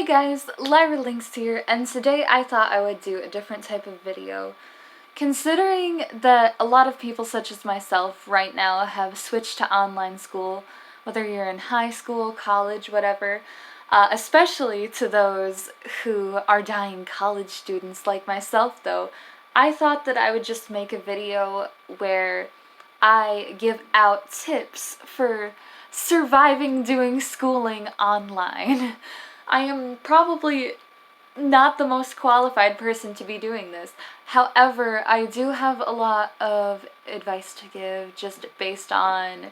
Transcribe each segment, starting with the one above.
Hey guys, Lyra Lynx here, and today I thought I would do a different type of video. Considering that a lot of people such as myself right now have switched to online school, whether you're in high school, college, whatever, especially to those who are dying college students like myself though, I thought that I would just make a video where I give out tips for surviving doing schooling online. I am probably not the most qualified person to be doing this. However, I do have a lot of advice to give just based on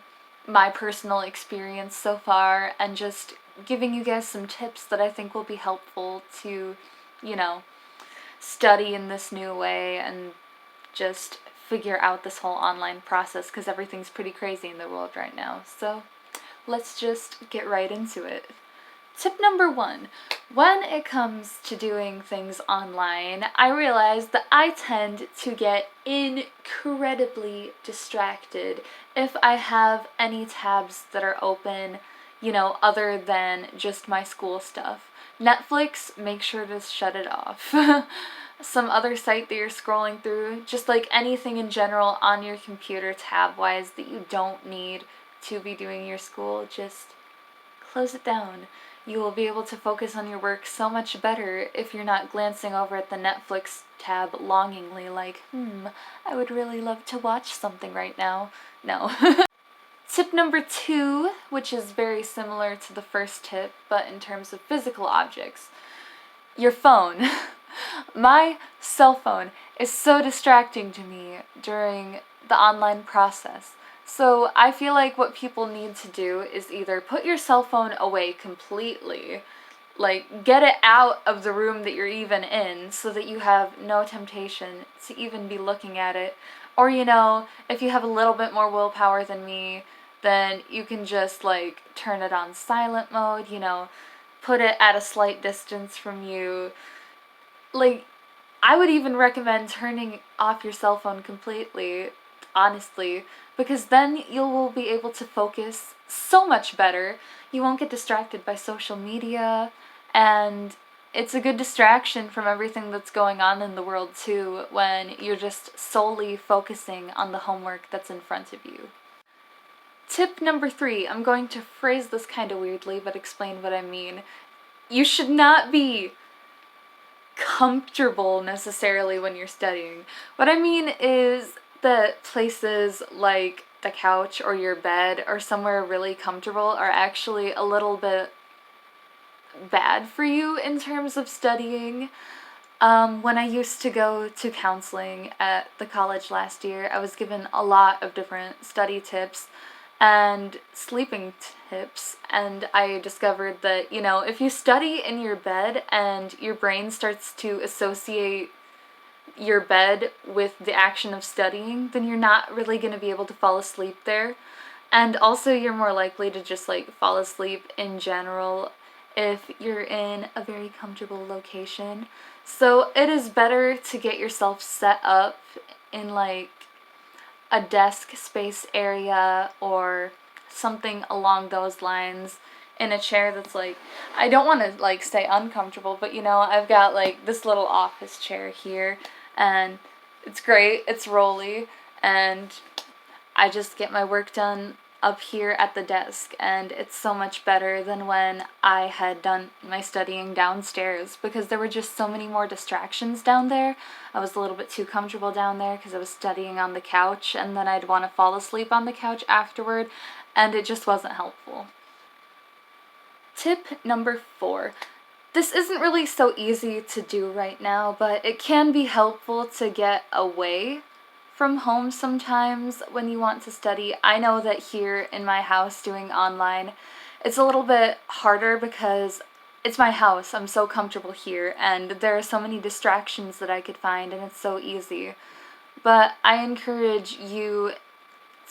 my personal experience so far and just giving you guys some tips that I think will be helpful to, you know, study in this new way and just figure out this whole online process because everything's pretty crazy in the world right now. So let's just get right into it. Tip number 1. When it comes to doing things online, I realize that I tend to get incredibly distracted if I have any tabs that are open, other than just my school stuff. Netflix, make sure to shut it off. Some other site that you're scrolling through, just like anything in general on your computer tab-wise that you don't need to be doing your school, just close it down. You will be able to focus on your work so much better if you're not glancing over at the Netflix tab longingly like, I would really love to watch something right now. No. Tip number 2, which is very similar to the first tip, but in terms of physical objects. Your phone. My cell phone is so distracting to me during the online process. So I feel like what people need to do is either put your cell phone away completely, like get it out of the room that you're even in so that you have no temptation to even be looking at it. Or, if you have a little bit more willpower than me, then you can just turn it on silent mode, put it at a slight distance from you. I would even recommend turning off your cell phone completely, honestly, because then you will be able to focus so much better. You won't get distracted by social media, and it's a good distraction from everything that's going on in the world too when you're just solely focusing on the homework that's in front of you. Tip number 3, I'm going to phrase this kind of weirdly but explain what I mean. You should not be comfortable necessarily when you're studying. What I mean is that places like the couch or your bed or somewhere really comfortable are actually a little bit bad for you in terms of studying. When I used to go to counseling at the college last year, I was given a lot of different study tips and sleeping tips, and I discovered that, if you study in your bed and your brain starts to associate your bed with the action of studying, then you're not really going to be able to fall asleep there. And also you're more likely to just fall asleep in general if you're in a very comfortable location. So it is better to get yourself set up in a desk space area or something along those lines, in a chair that's I don't want to say uncomfortable, but I've got this little office chair here, and it's great, it's rolly, and I just get my work done up here at the desk, and it's so much better than when I had done my studying downstairs, because there were just so many more distractions down there. I was a little bit too comfortable down there because I was studying on the couch, and then I'd want to fall asleep on the couch afterward, and it just wasn't helpful. Tip number 4. This isn't really so easy to do right now, but it can be helpful to get away from home sometimes when you want to study. I know that here in my house doing online, it's a little bit harder because it's my house. I'm so comfortable here, and there are so many distractions that I could find, and it's so easy. But I encourage you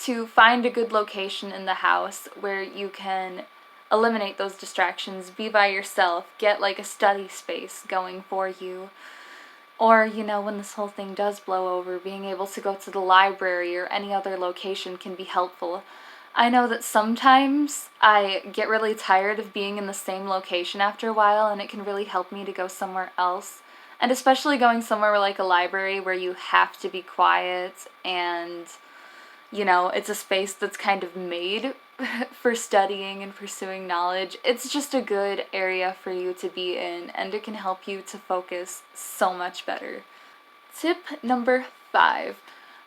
to find a good location in the house where you can eliminate those distractions, be by yourself, get a study space going for you. Or, when this whole thing does blow over, being able to go to the library or any other location can be helpful. I know that sometimes I get really tired of being in the same location after a while, and it can really help me to go somewhere else. And especially going somewhere like a library where you have to be quiet and, it's a space that's kind of made for studying and pursuing knowledge. It's just a good area for you to be in, and it can help you to focus so much better. Tip number 5.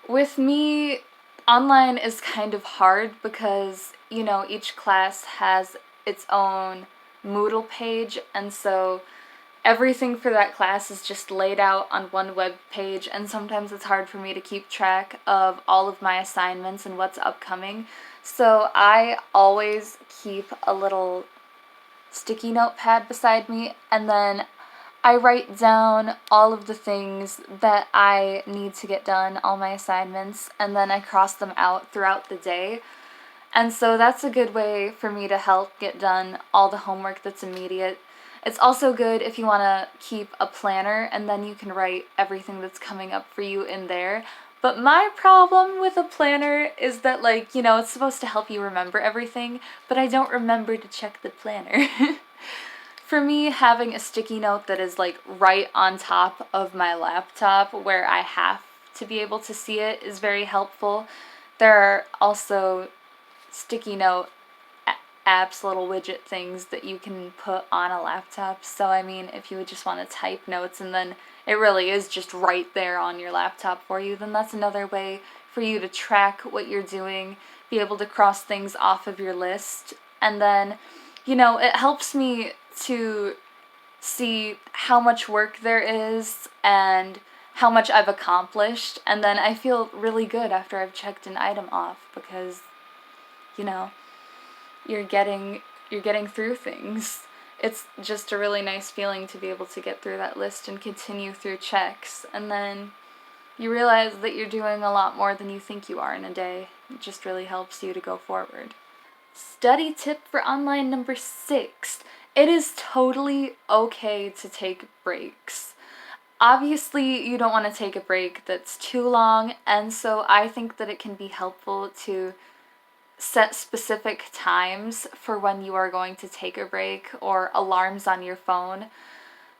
With me, online is kind of hard because, each class has its own Moodle page, and so everything for that class is just laid out on one web page, and sometimes it's hard for me to keep track of all of my assignments and what's upcoming. So I always keep a little sticky notepad beside me, and then I write down all of the things that I need to get done, all my assignments, and then I cross them out throughout the day. And so that's a good way for me to help get done all the homework that's immediate. It's also good if you want to keep a planner, and then you can write everything that's coming up for you in there. But my problem with a planner is that, it's supposed to help you remember everything, but I don't remember to check the planner. For me, having a sticky note that is right on top of my laptop where I have to be able to see it is very helpful. There are also sticky note apps, little widget things that you can put on a laptop. So I mean, if you would just want to type notes and then it really is just right there on your laptop for you, then that's another way for you to track what you're doing, be able to cross things off of your list, and then, it helps me to see how much work there is and how much I've accomplished, and then I feel really good after I've checked an item off because, you're getting through things. It's just a really nice feeling to be able to get through that list and continue through checks, and then you realize that you're doing a lot more than you think you are in a day. It just really helps you to go forward. Study tip for online number 6. It is totally okay to take breaks. Obviously, you don't want to take a break that's too long, and so I think that it can be helpful to set specific times for when you are going to take a break or alarms on your phone.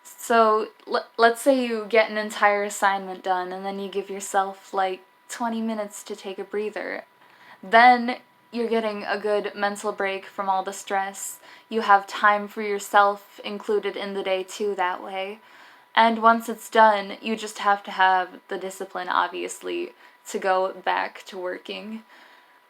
So let's say you get an entire assignment done and then you give yourself 20 minutes to take a breather. Then you're getting a good mental break from all the stress. You have time for yourself included in the day too that way. And once it's done, you just have to have the discipline, obviously, to go back to working.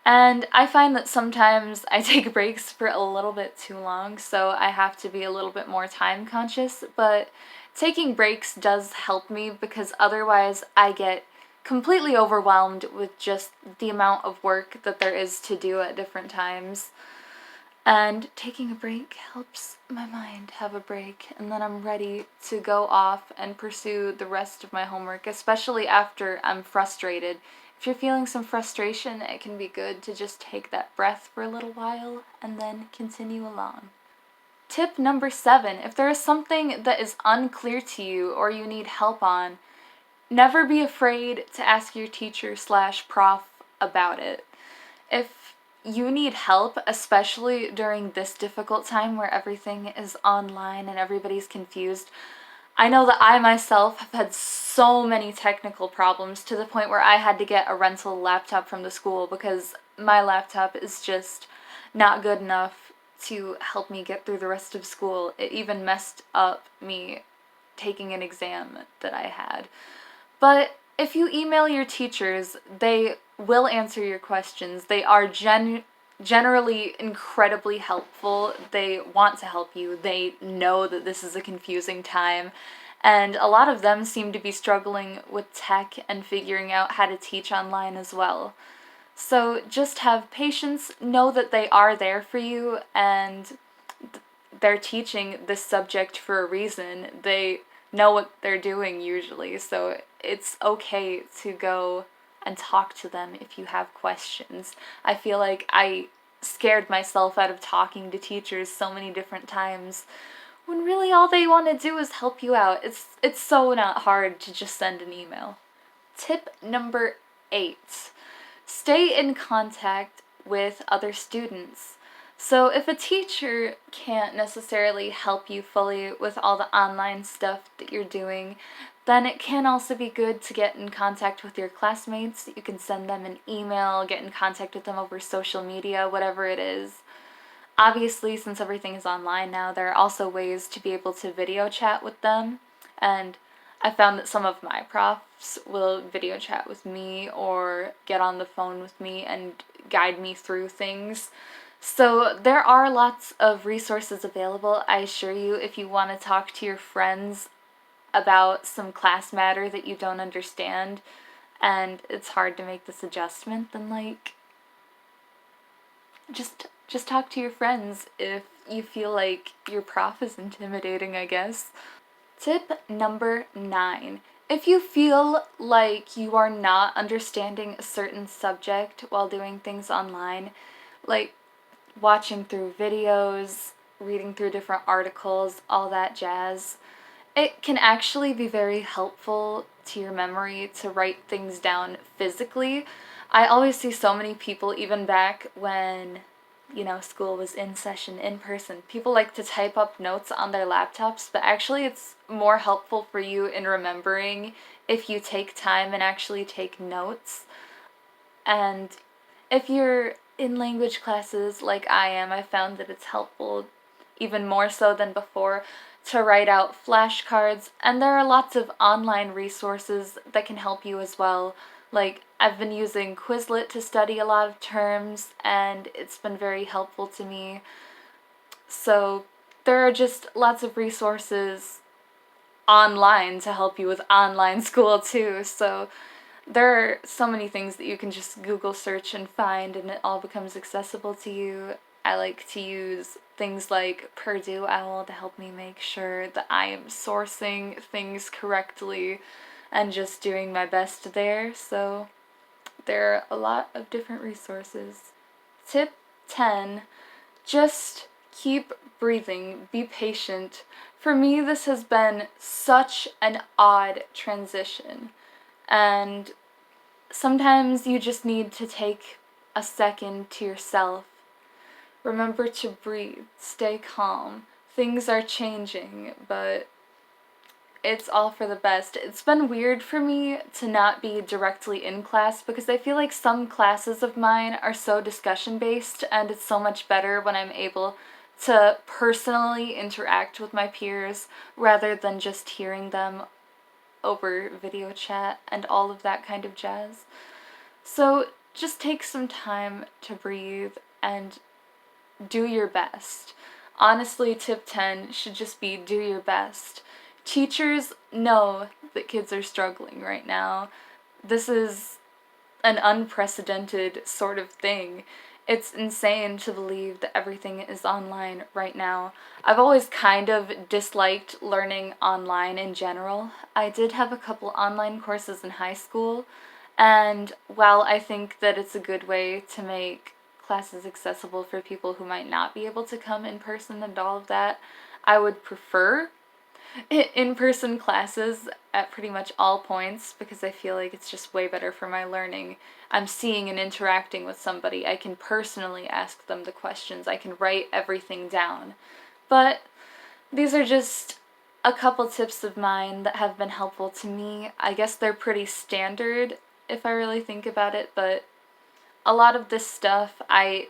And I find that sometimes I take breaks for a little bit too long, so I have to be a little bit more time conscious, but taking breaks does help me because otherwise I get completely overwhelmed with just the amount of work that there is to do at different times. And taking a break helps my mind have a break, and then I'm ready to go off and pursue the rest of my homework, especially after I'm frustrated. If you're feeling some frustration, it can be good to just take that breath for a little while and then continue along. Tip number 7. If there is something that is unclear to you or you need help on, never be afraid to ask your teacher/prof about it. If you need help, especially during this difficult time where everything is online and everybody's confused, I know that I myself have had so many technical problems to the point where I had to get a rental laptop from the school because my laptop is just not good enough to help me get through the rest of school. It even messed up me taking an exam that I had. But if you email your teachers, they will answer your questions. They are generally incredibly helpful. They want to help you. They know that this is a confusing time. And a lot of them seem to be struggling with tech and figuring out how to teach online as well. So just have patience, know that they are there for you, and they're teaching this subject for a reason. They know what they're doing usually, so it's okay to go and talk to them if you have questions. I feel like I scared myself out of talking to teachers so many different times when really all they want to do is help you out. It's so not hard to just send an email. Tip number 8. Stay in contact with other students. So if a teacher can't necessarily help you fully with all the online stuff that you're doing, then it can also be good to get in contact with your classmates. You can send them an email, get in contact with them over social media, whatever it is. Obviously, since everything is online now, there are also ways to be able to video chat with them. And I found that some of my profs will video chat with me or get on the phone with me and guide me through things. So there are lots of resources available. I assure you, if you want to talk to your friends about some class matter that you don't understand and it's hard to make this adjustment, then just talk to your friends if you feel like your prof is intimidating, I guess. Tip number 9. If you feel like you are not understanding a certain subject while doing things online, like watching through videos, reading through different articles, all that jazz, it can actually be very helpful to your memory to write things down physically. I always see so many people, even back when, school was in session, in person, people like to type up notes on their laptops, but actually it's more helpful for you in remembering if you take time and actually take notes. And if you're in language classes like I am, I found that it's helpful, even more so than before, to write out flashcards, and there are lots of online resources that can help you as well. Like, I've been using Quizlet to study a lot of terms, and it's been very helpful to me. So, there are just lots of resources online to help you with online school too. So, there are so many things that you can just Google search and find, and it all becomes accessible to you. I like to use things like Purdue OWL to help me make sure that I am sourcing things correctly and just doing my best there. So there are a lot of different resources. Tip 10, just keep breathing, be patient. For me, this has been such an odd transition, and sometimes you just need to take a second to yourself. Remember to breathe, stay calm. Things are changing, but it's all for the best. It's been weird for me to not be directly in class because I feel like some classes of mine are so discussion based, and it's so much better when I'm able to personally interact with my peers rather than just hearing them over video chat and all of that kind of jazz. So just take some time to breathe and do your best. Honestly, tip 10 should just be do your best. Teachers know that kids are struggling right now. This is an unprecedented sort of thing. It's insane to believe that everything is online right now. I've always kind of disliked learning online in general. I did have a couple online courses in high school, and while I think that it's a good way to make classes accessible for people who might not be able to come in person and all of that, I would prefer in-person classes at pretty much all points because I feel like it's just way better for my learning. I'm seeing and interacting with somebody. I can personally ask them the questions. I can write everything down. But these are just a couple tips of mine that have been helpful to me. I guess they're pretty standard if I really think about it, but a lot of this stuff I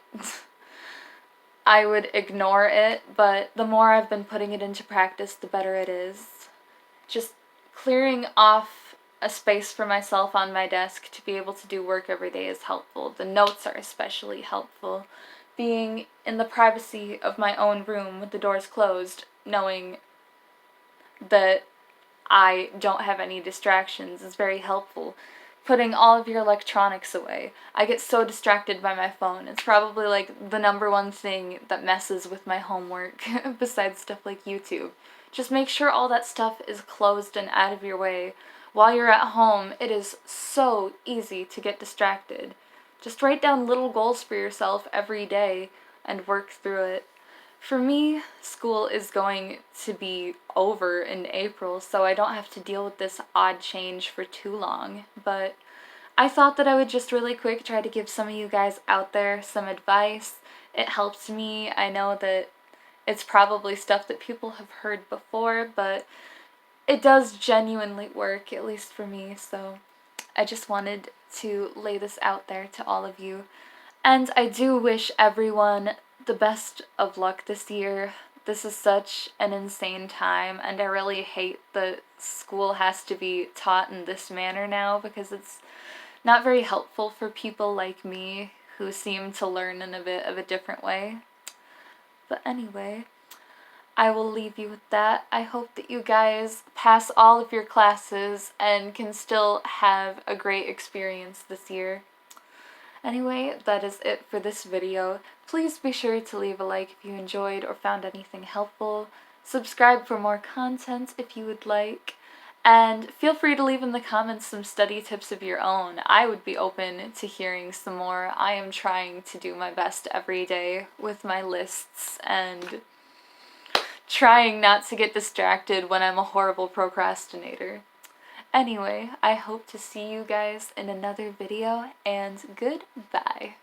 would ignore it, but the more I've been putting it into practice, the better it is. Just clearing off a space for myself on my desk to be able to do work every day is helpful. The notes are especially helpful. Being in the privacy of my own room with the doors closed, knowing that I don't have any distractions is very helpful. Putting all of your electronics away. I get so distracted by my phone. It's probably like the number one thing that messes with my homework besides stuff like YouTube. Just make sure all that stuff is closed and out of your way. While you're at home, it is so easy to get distracted. Just write down little goals for yourself every day and work through it. For me, school is going to be over in April, so I don't have to deal with this odd change for too long, but I thought that I would just really quick try to give some of you guys out there some advice. It helps me. I know that it's probably stuff that people have heard before, but it does genuinely work, at least for me, so I just wanted to lay this out there to all of you. And I do wish everyone the best of luck this year. This is such an insane time, and I really hate that school has to be taught in this manner now, because it's not very helpful for people like me who seem to learn in a bit of a different way. But anyway, I will leave you with that. I hope that you guys pass all of your classes and can still have a great experience this year. Anyway, that is it for this video. Please be sure to leave a like if you enjoyed or found anything helpful. Subscribe for more content if you would like. And feel free to leave in the comments some study tips of your own. I would be open to hearing some more. I am trying to do my best every day with my lists and trying not to get distracted when I'm a horrible procrastinator. Anyway, I hope to see you guys in another video, and goodbye.